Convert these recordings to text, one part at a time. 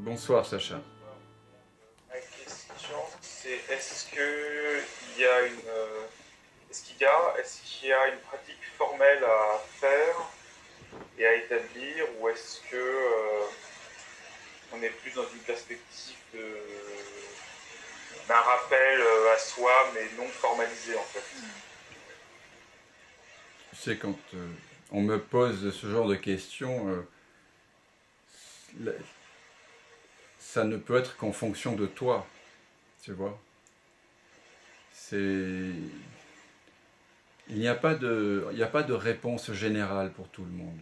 Bonsoir Sacha. Ma question, c'est est-ce qu'il y a une pratique formelle à faire et à établir, ou est-ce que on est plus dans une perspective d'un rappel à soi, mais non formalisé en fait. Tu sais, quand on me pose ce genre de questions, ça ne peut être qu'en fonction de toi, tu vois. C'est... Il n'y a pas de réponse générale pour tout le monde.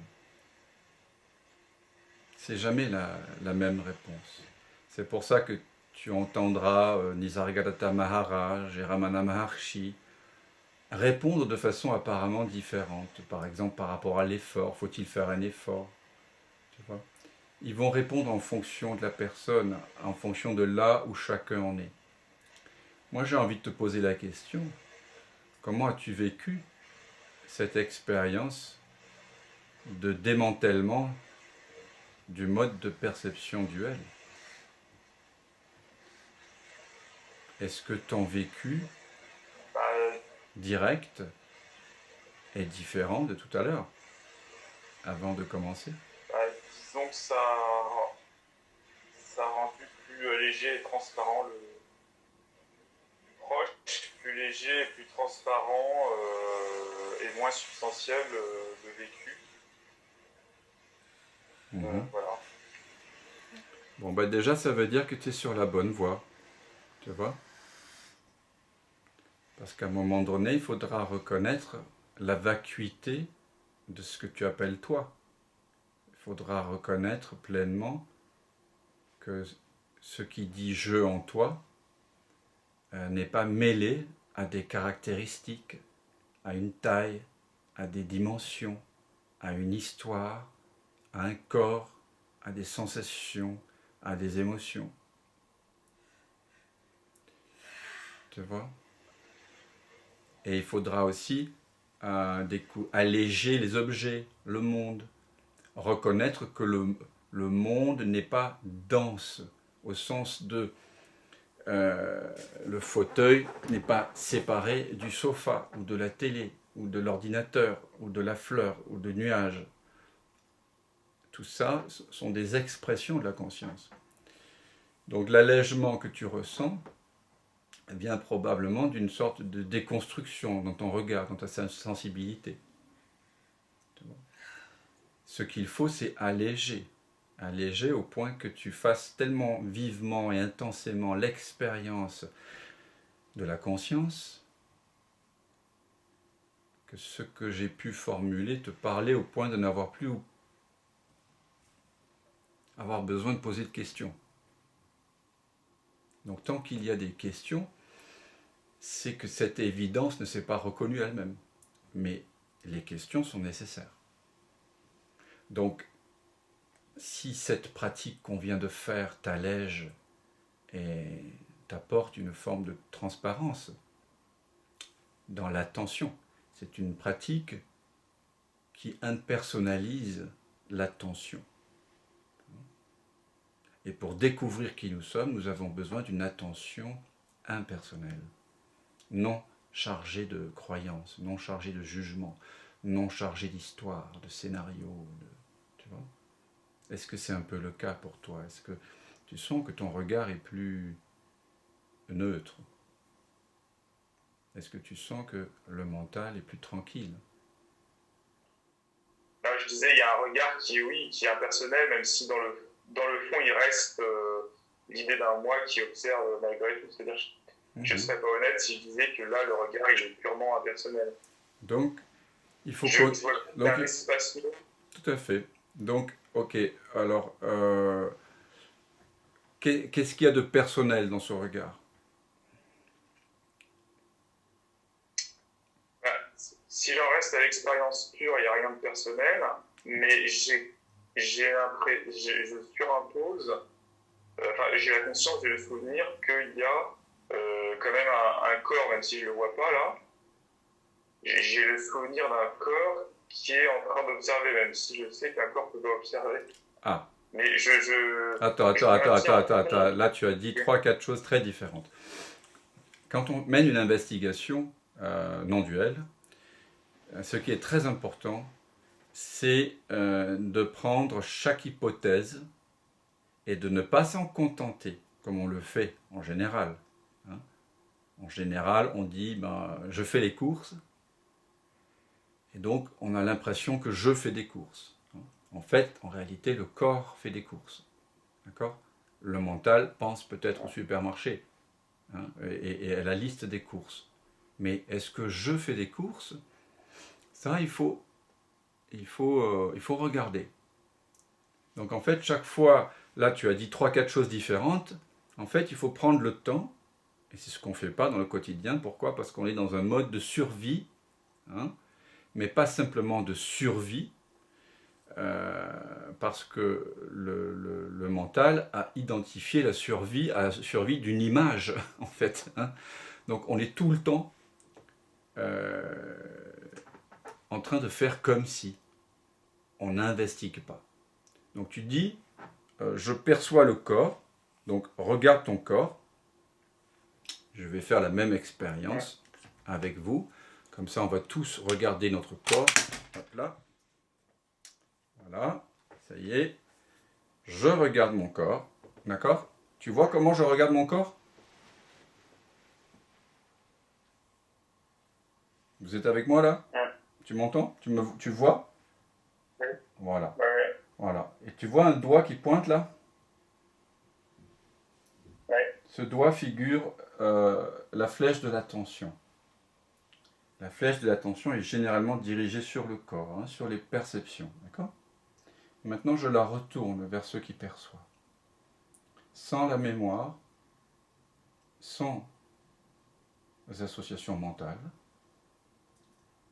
C'est jamais la même réponse. C'est pour ça que tu entendras Nisargadatta Maharaj et Ramana Maharshi répondre de façon apparemment différente. Par exemple, par rapport à l'effort, faut-il faire un effort, tu vois. Ils vont répondre en fonction de la personne, en fonction de là où chacun en est. Moi, j'ai envie de te poser la question, comment as-tu vécu cette expérience de démantèlement du mode de perception duel? Est-ce que ton vécu Bah, direct est différent de tout à l'heure, avant de commencer? disons que ça a rendu plus léger et transparent plus proche, plus léger et plus transparent et moins substantiel le vécu. Mhm. Voilà. Bon, bah déjà, ça veut dire que tu es sur la bonne voie, tu vois. Parce qu'à un moment donné, il faudra reconnaître la vacuité de ce que tu appelles toi. Il faudra reconnaître pleinement que ce qui dit je en toi n'est pas mêlé à des caractéristiques, à une taille, à des dimensions, à une histoire, à un corps, à des sensations, à des émotions. Tu vois? Et il faudra aussi alléger les objets, le monde, reconnaître que le monde n'est pas dense, au sens de le fauteuil n'est pas séparé du sofa, ou de la télé, ou de l'ordinateur, ou de la fleur, ou de nuages. Tout ça sont des expressions de la conscience. Donc l'allègement que tu ressens vient probablement d'une sorte de déconstruction dans ton regard, dans ta sensibilité. Ce qu'il faut, c'est alléger. Alléger au point que tu fasses tellement vivement et intensément l'expérience de la conscience que ce que j'ai pu formuler te parlait au point de n'avoir plus avoir besoin de poser de questions. Donc tant qu'il y a des questions, c'est que cette évidence ne s'est pas reconnue elle-même. Mais les questions sont nécessaires. Donc, si cette pratique qu'on vient de faire t'allège et t'apporte une forme de transparence dans l'attention, c'est une pratique qui impersonnalise l'attention. Et pour découvrir qui nous sommes, nous avons besoin d'une attention impersonnelle, non chargée de croyances, non chargée de jugements, non chargée d'histoire, de scénarios. Tu vois? Est-ce que c'est un peu le cas pour toi? Est-ce que tu sens que ton regard est plus neutre? Est-ce que tu sens que le mental est plus tranquille? Là, je disais, il y a un regard qui est impersonnel, même si dans le fond, il reste l'idée d'un moi qui observe malgré tout. C'est-à-dire, je ne Mhm. serais pas honnête si je disais que là, le regard, il est purement impersonnel. Donc, il faut Je que... vois Donc, un espace. tout à fait. Donc, ok, alors, qu'est-ce qu'il y a de personnel dans ce regard? Si j'en reste à l'expérience pure, il n'y a rien de personnel, mais je surimpose, j'ai la conscience et le souvenir qu'il y a quand même un corps, même si je ne le vois pas là. J'ai le souvenir d'un corps qui est en train d'observer, même si je sais qu'un corps peut pas observer. Ah, Mais Attends. je maintiens. Là, tu as dit trois, quatre choses très différentes. Quand on mène une investigation non duelle, ce qui est très important, c'est de prendre chaque hypothèse et de ne pas s'en contenter, comme on le fait en général. Hein. En général, on dit ben, je fais les courses, et donc on a l'impression que je fais des courses. En fait, en réalité, le corps fait des courses. D'accord ? Le mental pense peut-être au supermarché hein, et à la liste des courses. Mais est-ce que je fais des courses ? Ça, il faut regarder. Donc en fait, chaque fois, là tu as dit trois, quatre choses différentes, en fait il faut prendre le temps, et c'est ce qu'on ne fait pas dans le quotidien. Pourquoi ? Parce qu'on est dans un mode de survie, hein, mais pas simplement de survie, parce que le mental a identifié la survie à la survie d'une image, en fait. Hein. Donc on est tout le temps euh, en train de faire comme si on n'investigue pas. Donc tu dis, je perçois le corps, donc regarde ton corps, je vais faire la même expérience avec vous, comme ça on va tous regarder notre corps, hop là, voilà, ça y est, je regarde mon corps, d'accord ? Tu vois comment je regarde mon corps ? Vous êtes avec moi là ? Tu m'entends ? Tu vois ? Voilà, voilà. Et tu vois un doigt qui pointe là ? Ce doigt figure la flèche de l'attention. La flèche de l'attention est généralement dirigée sur le corps, hein, sur les perceptions. D'accord ? Maintenant, je la retourne vers ceux qui perçoivent. Sans la mémoire, sans les associations mentales,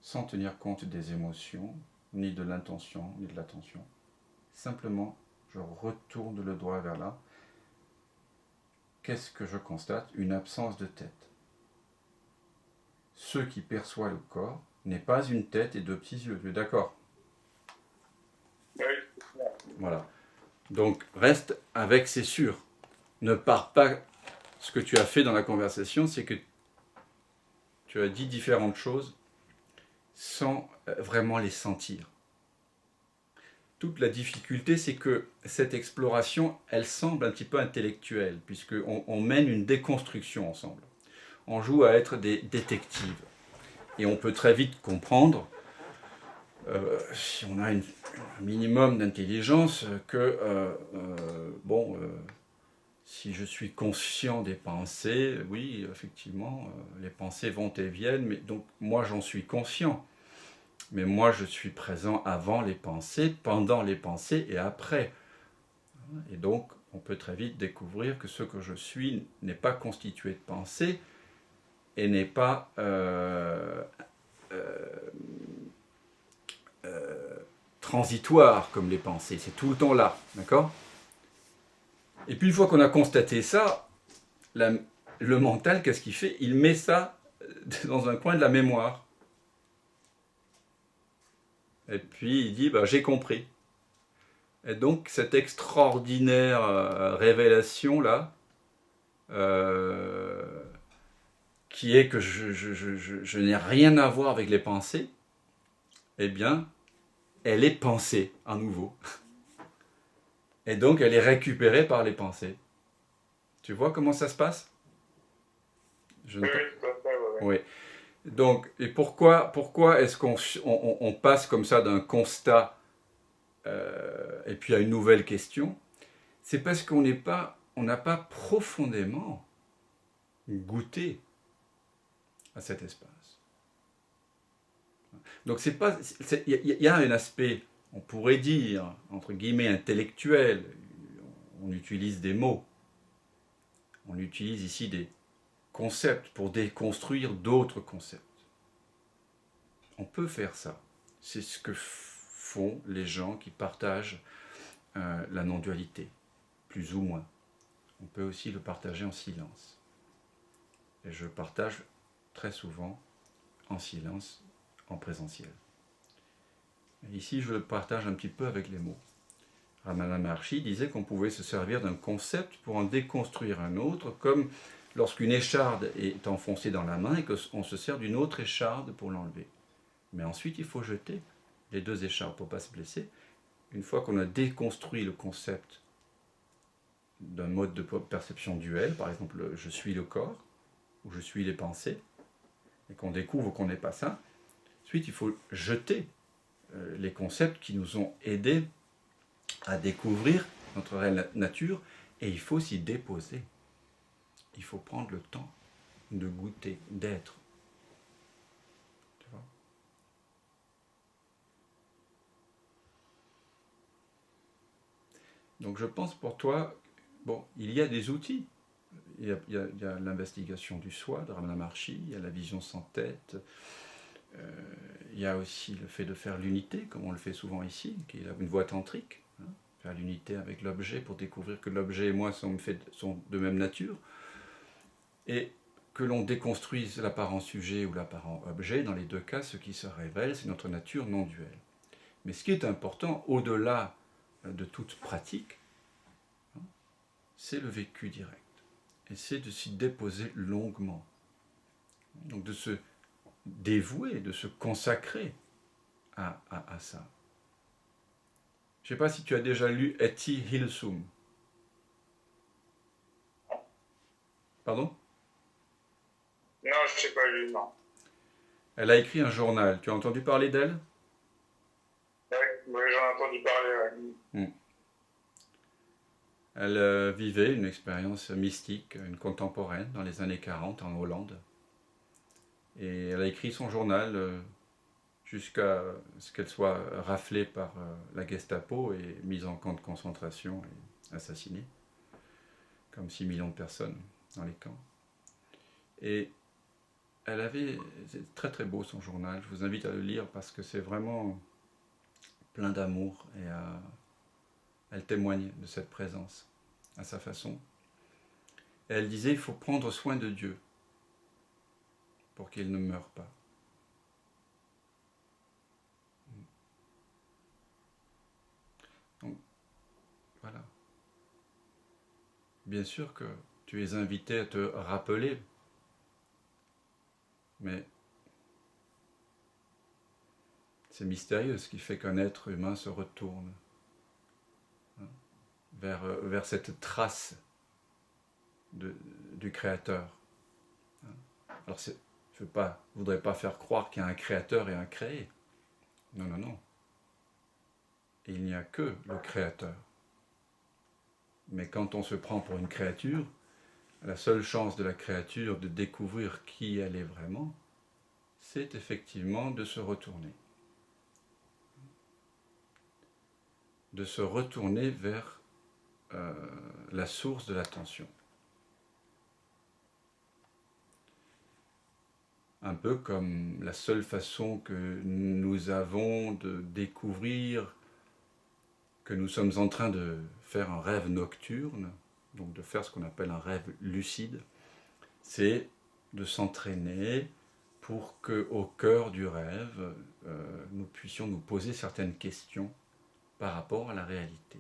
sans tenir compte des émotions, ni de l'intention, ni de l'attention. Simplement, je retourne le doigt vers là. Qu'est-ce que je constate ? Une absence de tête. Ce qui perçoit le corps n'est pas une tête et deux petits yeux. Tu es d'accord ? Voilà. Donc, reste avec c'est sûr. Ne pars pas. Ce que tu as fait dans la conversation, c'est que tu as dit différentes choses sans vraiment les sentir. Toute la difficulté, c'est que cette exploration, elle semble un petit peu intellectuelle, puisqu'on mène une déconstruction ensemble. On joue à être des détectives. Et on peut très vite comprendre, si on a un minimum d'intelligence, que, si je suis conscient des pensées, oui, effectivement, les pensées vont et viennent, mais donc moi j'en suis conscient. Mais moi je suis présent avant les pensées, pendant les pensées et après. Et donc on peut très vite découvrir que ce que je suis n'est pas constitué de pensées et n'est pas transitoire comme les pensées. C'est tout le temps là, d'accord ? Et puis une fois qu'on a constaté ça, le mental, qu'est-ce qu'il fait ? Il met ça dans un coin de la mémoire. Et puis il dit, bah, j'ai compris. Et donc cette extraordinaire révélation-là, qui est que je n'ai rien à voir avec les pensées, eh bien, elle est pensée à nouveau. Et donc elle est récupérée par les pensées. Tu vois comment ça se passe ? Oui, tout à fait, Oui. Donc, et pourquoi est-ce qu'on passe comme ça d'un constat et puis à une nouvelle question ? C'est parce qu'on n'a pas profondément goûté à cet espace. Donc il y a un aspect, on pourrait dire, entre guillemets, intellectuel. On utilise des mots. On utilise ici des concepts pour déconstruire d'autres concepts. On peut faire ça. C'est ce que font les gens qui partagent la non-dualité, plus ou moins. On peut aussi le partager en silence. Et je partage très souvent en silence, en présentiel. Et ici, je le partage un petit peu avec les mots. Ramana Maharshi disait qu'on pouvait se servir d'un concept pour en déconstruire un autre, comme lorsqu'une écharde est enfoncée dans la main et qu'on se sert d'une autre écharde pour l'enlever. Mais ensuite, il faut jeter les deux échardes pour ne pas se blesser. Une fois qu'on a déconstruit le concept d'un mode de perception duel, par exemple, je suis le corps, ou je suis les pensées, et qu'on découvre qu'on n'est pas ça, ensuite, il faut jeter les concepts qui nous ont aidés à découvrir notre réelle nature, et il faut s'y déposer. Il faut prendre le temps de goûter, d'être. Tu vois ? Donc je pense pour toi, bon, il y a des outils. Il y a l'investigation du soi de Ramana Maharshi, il y a la vision sans tête, il y a aussi le fait de faire l'unité, comme on le fait souvent ici, qui est une voie tantrique, hein, faire l'unité avec l'objet pour découvrir que l'objet et moi sont de même nature, et que l'on déconstruise l'apparent sujet ou l'apparent objet, dans les deux cas, ce qui se révèle, c'est notre nature non duelle. Mais ce qui est important, au-delà de toute pratique, hein, c'est le vécu direct. Et c'est de s'y déposer longuement. Donc de se dévouer, de se consacrer à ça. Je ne sais pas si tu as déjà lu Etty Hillesum. Pardon ? Non, je ne sais pas lu, non. Elle a écrit un journal. Tu as entendu parler d'elle ? Oui, j'en ai entendu parler. Ouais. Elle vivait une expérience mystique, une contemporaine, dans les années 40 en Hollande. Et elle a écrit son journal jusqu'à ce qu'elle soit raflée par la Gestapo et mise en camp de concentration et assassinée, comme 6 millions de personnes dans les camps. Et elle avait... C'est très très beau son journal, je vous invite à le lire parce que c'est vraiment plein d'amour et elle témoigne de cette présence à sa façon. Et elle disait, il faut prendre soin de Dieu pour qu'il ne meure pas. Donc, voilà. Bien sûr que tu es invité à te rappeler, mais c'est mystérieux ce qui fait qu'un être humain se retourne vers cette trace du Créateur. Alors, je ne voudrais pas faire croire qu'il y a un Créateur et un créé. Non, non, non. Il n'y a que le Créateur. Mais quand on se prend pour une créature, la seule chance de la créature de découvrir qui elle est vraiment, c'est effectivement de se retourner. De se retourner vers la source de l'attention. Un peu comme la seule façon que nous avons de découvrir que nous sommes en train de faire un rêve nocturne, donc de faire ce qu'on appelle un rêve lucide, c'est de s'entraîner pour qu'au cœur du rêve, nous puissions nous poser certaines questions par rapport à la réalité.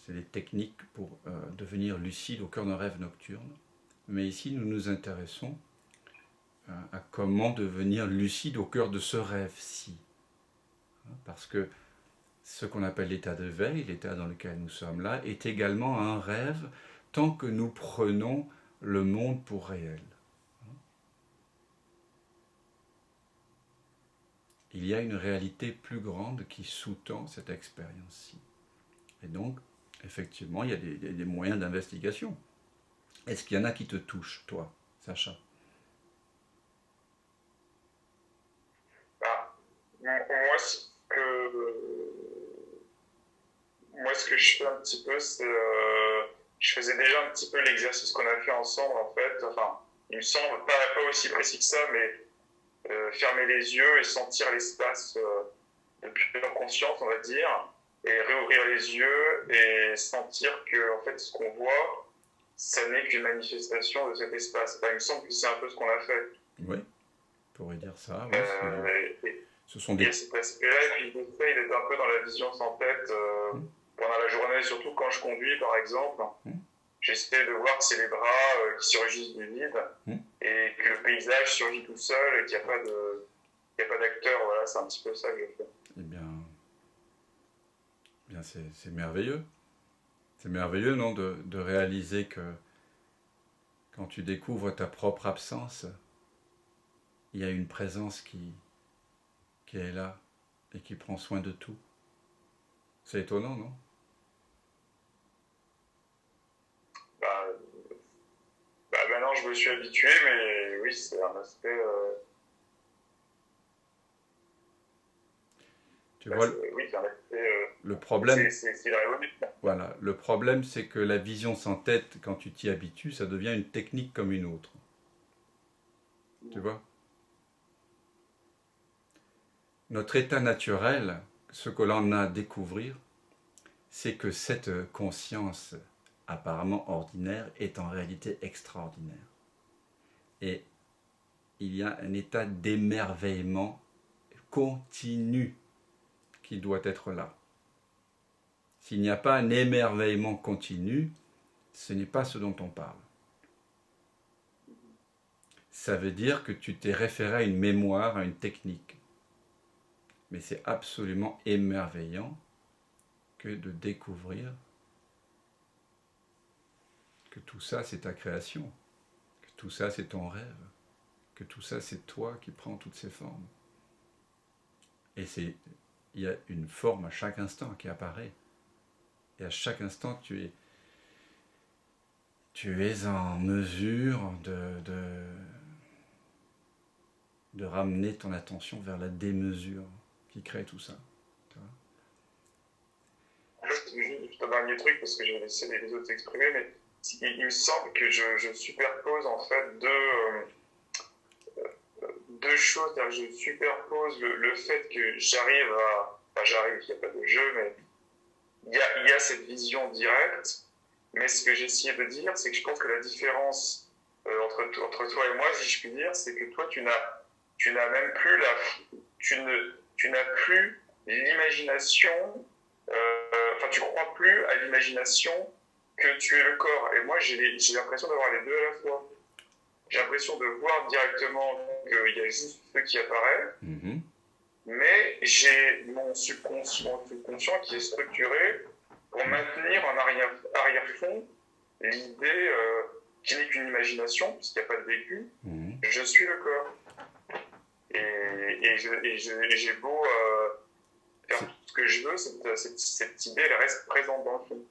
C'est des techniques pour devenir lucide au cœur d'un rêve nocturne. Mais ici, nous nous intéressons à comment devenir lucide au cœur de ce rêve-ci. Parce que ce qu'on appelle l'état de veille, l'état dans lequel nous sommes là, est également un rêve tant que nous prenons le monde pour réel. Il y a une réalité plus grande qui sous-tend cette expérience-ci. Et donc, effectivement, il y a des moyens d'investigation. Est-ce qu'il y en a qui te touchent, toi, Sacha ? Moi, ce que je fais un petit peu, c'est... je faisais déjà un petit peu l'exercice qu'on a fait ensemble, en fait. Enfin, il me semble, pas aussi précis que ça, mais fermer les yeux et sentir l'espace de pleine conscience, on va dire, et réouvrir les yeux et sentir que, en fait, ce qu'on voit, ça n'est qu'une manifestation de cet espace. Il me semble que c'est un peu ce qu'on a fait. Oui, on pourrait dire ça. Oui, Ce sont Il y des... a cet aspect-là, et puis j'essaye d'être un peu dans la vision sans tête pendant la journée, surtout quand je conduis, par exemple. J'essaie de voir que c'est les bras qui surgissent du vide et que le paysage surgit tout seul et qu'il n'y a pas d'acteur. Voilà, c'est un petit peu ça que je fais. Eh bien c'est merveilleux. C'est merveilleux, non, de réaliser que quand tu découvres ta propre absence, il y a une présence qui est là et qui prend soin de tout. C'est étonnant, non? Bah, maintenant, je me suis habitué, mais oui, c'est un aspect... Tu vois, oui, c'est un aspect... le problème, c'est la révolution. voilà, le problème, c'est que la vision sans tête, quand tu t'y habitues, ça devient une technique comme une autre. Tu vois? Notre état naturel, ce que l'on a à découvrir, c'est que cette conscience apparemment ordinaire est en réalité extraordinaire. Et il y a un état d'émerveillement continu qui doit être là. S'il n'y a pas un émerveillement continu, ce n'est pas ce dont on parle. Ça veut dire que tu t'es référé à une mémoire, à une technique. Mais c'est absolument émerveillant que de découvrir que tout ça c'est ta création, que tout ça c'est ton rêve, que tout ça c'est toi qui prends toutes ces formes. Et il y a une forme à chaque instant qui apparaît. Et à chaque instant tu es en mesure de ramener ton attention vers la démesure qui crée tout ça. Juste un dernier truc, parce que je vais laisser les autres s'exprimer, mais il me semble que je superpose en fait deux choses. C'est-à-dire que je superpose le fait que j'arrive à... Enfin, j'arrive, il n'y a pas de jeu, mais il y a cette vision directe. Mais ce que j'essayais de dire, c'est que je pense que la différence entre toi et moi, si je puis dire, c'est que toi, tu n'as même plus tu n'as plus l'imagination, enfin, tu crois plus à l'imagination que tu es le corps. Et moi, j'ai l'impression d'avoir les deux à la fois. J'ai l'impression de voir directement qu'il y a juste ce qui apparaît, mais j'ai mon subconscient qui est structuré pour maintenir en arrière-fond l'idée qui n'est qu'une imagination, puisqu'il n'y a pas de vécu, je suis le corps. Et j'ai beau faire tout ce que je veux, cette idée, elle reste présente dans le fond.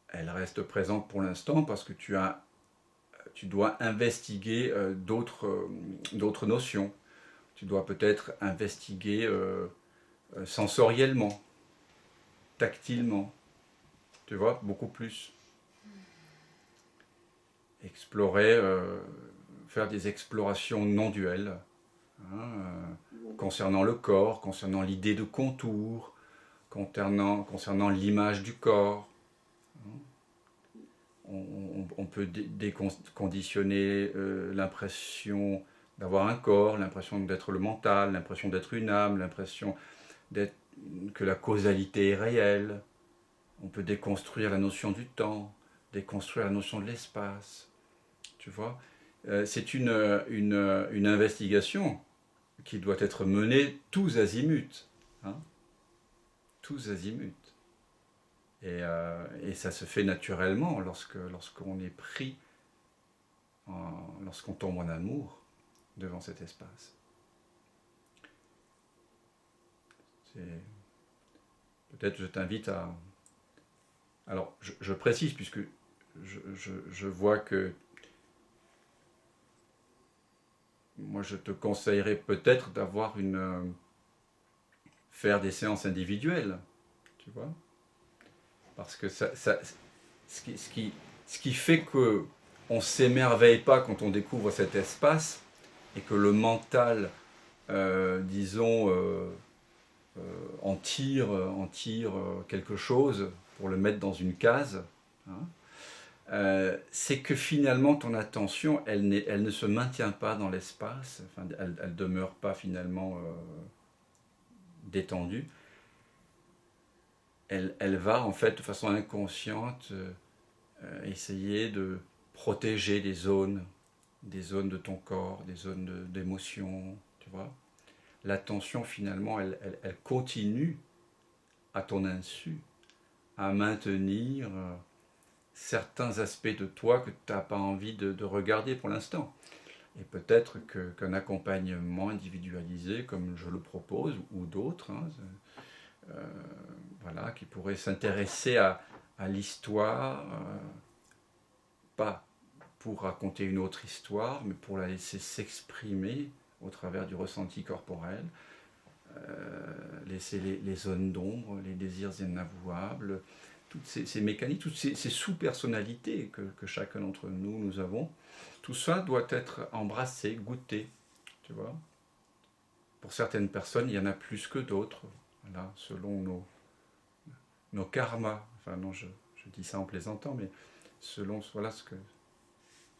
Elle reste présente pour l'instant parce que tu dois investiguer d'autres notions. Tu dois peut-être investiguer sensoriellement, tactilement, tu vois, beaucoup plus. Explorer, faire des explorations non duelles, concernant le corps, concernant l'idée de contour, concernant l'image du corps. On peut déconditionner l'impression d'avoir un corps, l'impression d'être le mental, l'impression d'être une âme, l'impression que la causalité est réelle. On peut déconstruire la notion du temps, déconstruire la notion de l'espace. Tu vois, c'est une investigation qui doit être menée tous azimuts. Tous azimuts. Et ça se fait naturellement lorsqu'on est pris, lorsqu'on tombe en amour devant cet espace. Peut-être je t'invite à... Alors, je précise, puisque je vois que moi je te conseillerais peut-être faire des séances individuelles, tu vois, parce que ce qui fait qu'on ne s'émerveille pas quand on découvre cet espace et que le mental, disons, en tire quelque chose pour le mettre dans une case, c'est que finalement ton attention, elle ne se maintient pas dans l'espace, enfin, elle ne demeure pas finalement détendue, elle va en fait de façon inconsciente essayer de protéger des zones de ton corps, des zones d'émotion, tu vois. L'attention finalement, elle continue à ton insu à maintenir certains aspects de toi que tu n'as pas envie de regarder pour l'instant. Et peut-être qu'un accompagnement individualisé, comme je le propose, ou d'autres, hein, voilà, qui pourraient s'intéresser à l'histoire, pas pour raconter une autre histoire, mais pour la laisser s'exprimer au travers du ressenti corporel, laisser les zones d'ombre, les désirs inavouables, toutes ces mécaniques, toutes ces sous-personnalités que chacun d'entre nous avons, tout ça doit être embrassé, goûté, tu vois. Pour certaines personnes, il y en a plus que d'autres, voilà, selon nos karmas. Enfin non, je dis ça en plaisantant, mais selon voilà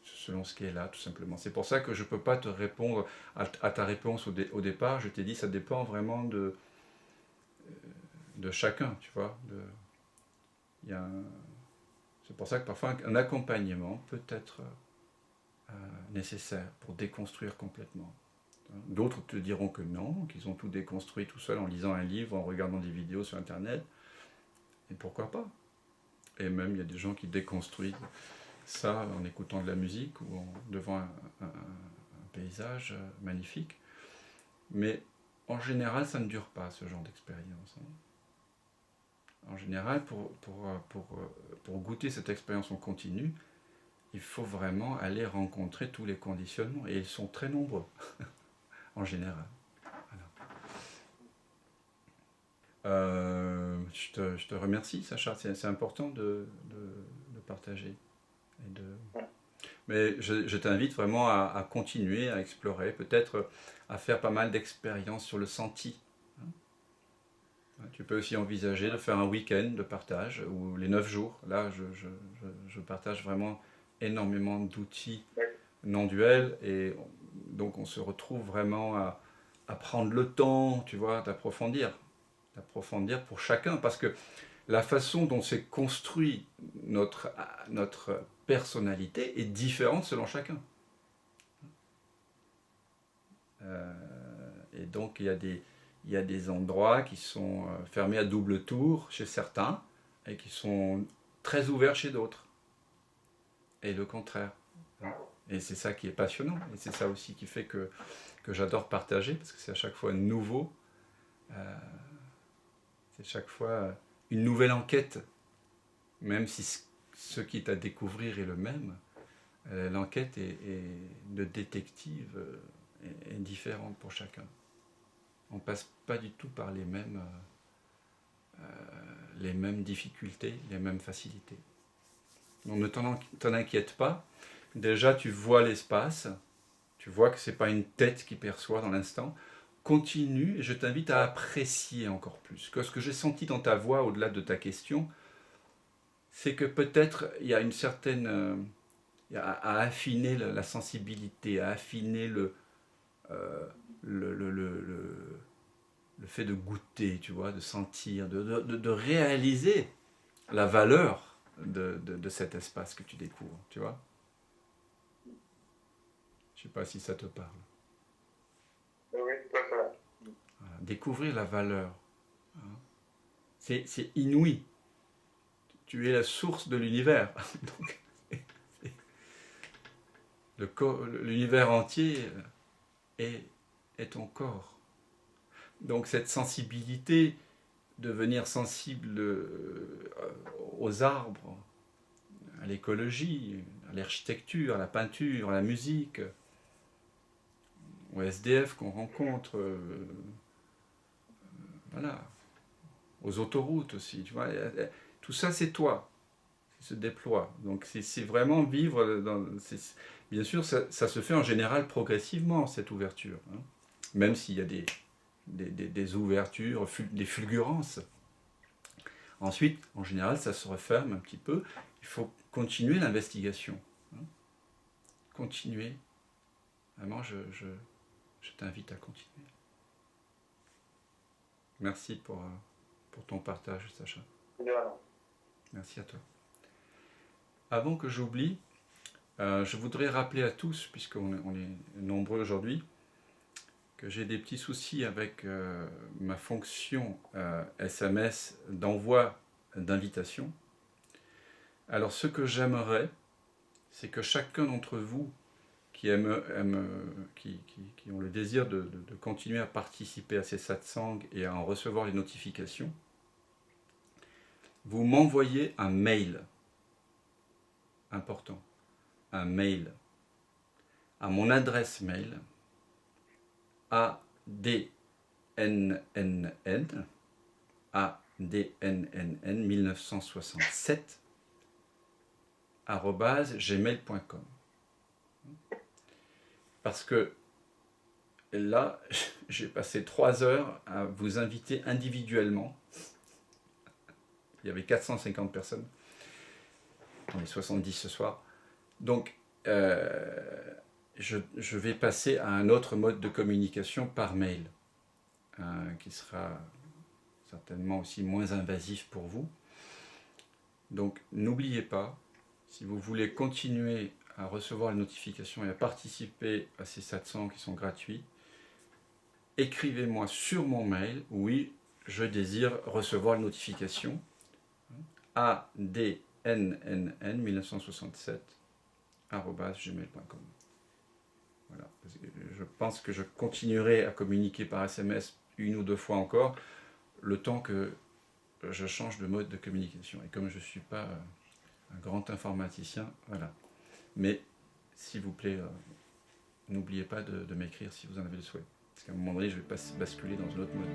selon ce qui est là, tout simplement. C'est pour ça que je ne peux pas te répondre à ta réponse au départ. Je t'ai dit, ça dépend vraiment de chacun, tu vois. C'est pour ça que parfois un accompagnement peut être nécessaire pour déconstruire complètement. D'autres te diront que non, qu'ils ont tout déconstruit tout seul en lisant un livre, en regardant des vidéos sur Internet. Et pourquoi pas? Et même, il y a des gens qui déconstruisent ça en écoutant de la musique ou devant un paysage magnifique. Mais en général, ça ne dure pas, ce genre d'expérience. En général, pour goûter cette expérience en continu, il faut vraiment aller rencontrer tous les conditionnements. Et ils sont très nombreux, en général. Voilà. Je te remercie, Sacha. C'est important de partager. Mais je t'invite vraiment à continuer, à explorer, peut-être à faire pas mal d'expériences sur le senti. Tu peux aussi envisager de faire un week-end de partage, ou les 9 jours. Là, je partage vraiment énormément d'outils non duels, et donc on se retrouve vraiment à prendre le temps, tu vois, d'approfondir pour chacun, parce que la façon dont s'est construit notre personnalité est différente selon chacun. Et donc il y a des endroits qui sont fermés à double tour chez certains et qui sont très ouverts chez d'autres. Et le contraire. Et c'est ça qui est passionnant. Et c'est ça aussi qui fait que j'adore partager, parce que c'est à chaque fois nouveau. C'est chaque fois une nouvelle enquête. Même si ce qui est à découvrir est le même, l'enquête de détective est différente pour chacun. On ne passe pas du tout par les mêmes difficultés, les mêmes facilités. Donc ne t'en inquiète pas. Déjà, tu vois l'espace, tu vois que ce n'est pas une tête qui perçoit dans l'instant. Continue, et je t'invite à apprécier encore plus. Que ce que j'ai senti dans ta voix, au-delà de ta question, c'est que peut-être il y a une certaine... à affiner la sensibilité, à affiner le fait de goûter, tu vois, de sentir, de réaliser la valeur de cet espace que tu découvres, tu vois. Je ne sais pas si ça te parle. Oui, tout à fait. Voilà. Découvrir la valeur. Hein. C'est inouï. Tu es la source de l'univers. Donc, l'univers entier est ton corps. Donc cette sensibilité, devenir sensible aux arbres, à l'écologie, à l'architecture, à la peinture, à la musique, au SDF qu'on rencontre, voilà, aux autoroutes aussi, tu vois, tout ça c'est toi qui se déploie. Donc c'est vraiment vivre bien sûr ça se fait en général progressivement, cette ouverture, hein, même s'il y a des ouvertures, des fulgurances. Ensuite, en général, ça se referme un petit peu. Il faut continuer l'investigation. Hein. Continuer. Vraiment, je t'invite à continuer. Merci pour ton partage, Sacha. Évidemment. Merci à toi. Avant que j'oublie, je voudrais rappeler à tous, puisqu'on est nombreux aujourd'hui, que j'ai des petits soucis avec ma fonction SMS d'envoi d'invitation. Alors ce que j'aimerais, c'est que chacun d'entre vous qui ont le désir de continuer à participer à ces satsangs et à en recevoir les notifications, vous m'envoyez un mail important, un mail à mon adresse mail adnnn 1967 @gmail.com. Parce que là, j'ai passé 3 heures à vous inviter individuellement. Il y avait 450 personnes. On est 70 ce soir. Donc, je vais passer à un autre mode de communication par mail, qui sera certainement aussi moins invasif pour vous. Donc, n'oubliez pas, si vous voulez continuer à recevoir les notifications et à participer à ces satsangs qui sont gratuits, écrivez-moi sur mon mail, oui, je désire recevoir les notifications, adnnn1967 @gmail.com. Voilà. Je pense que je continuerai à communiquer par SMS 1 ou 2 fois encore, le temps que je change de mode de communication. Et comme je ne suis pas un grand informaticien, voilà. Mais, s'il vous plaît, n'oubliez pas de m'écrire si vous en avez le souhait. Parce qu'à un moment donné, je vais basculer dans un autre mode.